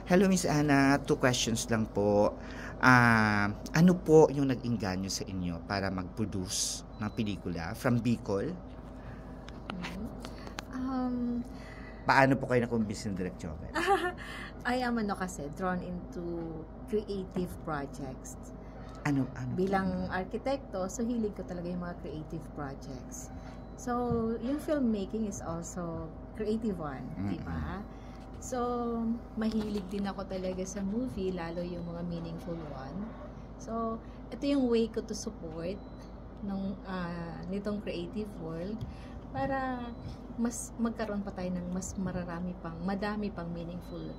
Hello, Miss Ana. Two questions lang po. Ano po yung nag-engganyo sa inyo para mag-produce ng pelikula from Bicol? Um, Paano po kayo nakumbinsi ng Direk Joven? I am kasi drawn into creative projects. Ano? Bilang arkitekto, so hilig ko talaga yung mga creative projects. So, yung filmmaking is also creative one, di ba? So, mahilig din ako talaga sa movie, lalo yung mga meaningful one. So, ito yung way ko to support nitong creative world para mas magkaroon pa tayo ng madami pang meaningful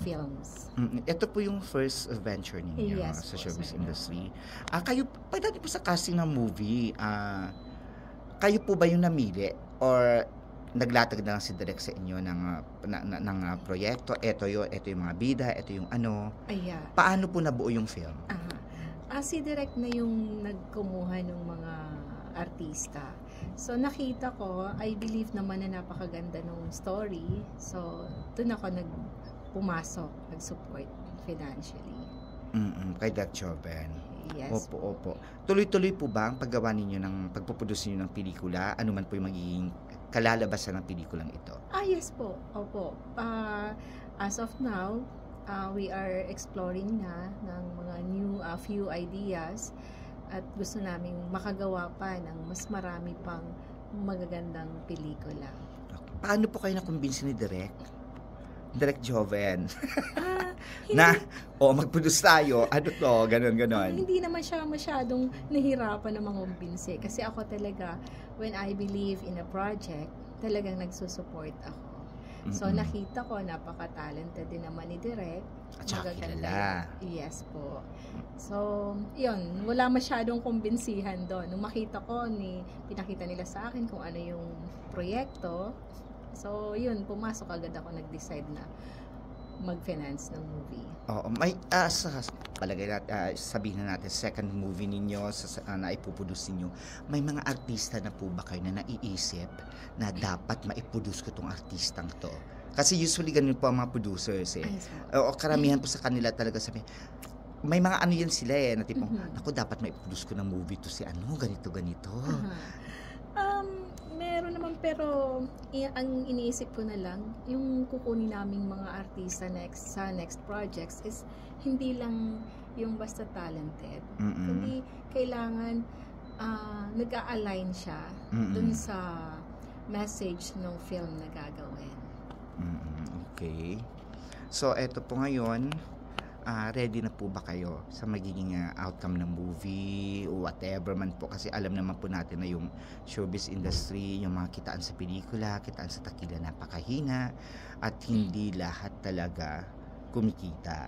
films. Ito po yung first venture ninyo Yes, sa po, showbiz sir. industry. Kayo, pagdating po sa casting ng movie, kayo po ba yung namili or naglatag na lang si Direk sa inyo ng proyekto? Ito yung mga bida, ito yung ano. Paano po nabuo yung film? Si Direk na yung nagkumuha ng mga artista. So, nakita ko, I believe naman na napakaganda ng story. So, doon ako pumasok, nag-support financially. Kay Direk Joven. Yes. Opo. Tuloy-tuloy po ba ang paggawa ninyo pagpuproduce ninyo ng pelikula? Ano man po yung magiging kalalabasan ng pelikulang ito? Yes po. Opo. As of now, we are exploring na ng mga new few ideas at gusto naming makagawa pa ng mas marami pang magagandang pelikula. Paano po kayo nakumbinsi ni Direk Joven? Mag-produce tayo. Ano to? Ganon. Hindi naman siya masyadong nahirapan na mangumbinsi. Kasi ako talaga, when I believe in a project, talagang nagsusupport ako. So, nakita ko, napaka-talented din naman ni Direk. At saka kilala. Yes po. So, yun, wala masyadong kumbinsihan doon. Nung makita ko, pinakita nila sa akin kung ano yung proyekto. So, yun, pumasok agad ako, nag-decide na mag-finance ng movie. May palagay natin, sabihin na natin second movie ninyo na ipuproduce ninyo. May mga artista na po ba kayo na naiisip na dapat maiproduce ko tong artistang to? Kasi usually ganun po ang mga producers karamihan po sa kanila talaga sabi, may mga ano yan sila na tipong, naku, dapat maiproduce ko ng movie to si ganito. Meron naman, pero ang iniisip ko na lang, yung kukunin naming mga artista sa next projects is hindi lang yung basta talented. Kundi kailangan nag-a-align siya dun sa message ng film na gagawin. Okay. So, eto po ngayon, ready na po ba kayo sa magiging outcome ng movie o whatever man po, kasi alam naman po natin na yung showbiz industry, yung mga kitaan sa pelikula, kitaan sa takila, napakahina at hindi lahat talaga kumikita.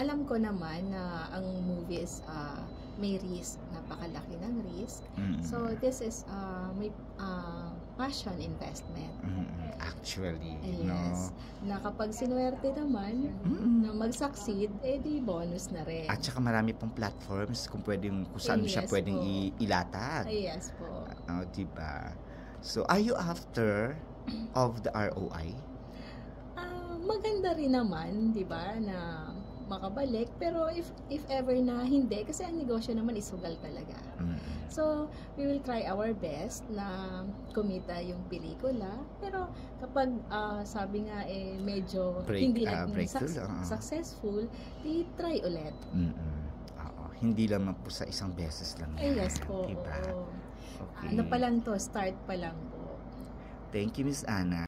Alam ko naman na ang movie is may risk, napakalaki ng risk. So this is may passion investment. Actually, yes. Na kapag sinuwerte naman na mag-succeed, di bonus na rin. At saka marami pong platforms kung saan siya pwedeng ilatag. Yes po. Diba? So, are you after of the ROI? Maganda rin naman, di ba, na makabalik, pero if ever na hindi, kasi ang negosyo naman isugal talaga. So, we will try our best na kumita yung pelikula, pero kapag sabi nga medyo hindi naging successful, di try ulit. Hindi lang po sa isang beses lang yan. Yes po. Diba? Okay. Ano pa lang to, start pa lang po. Thank you, Miss Ana.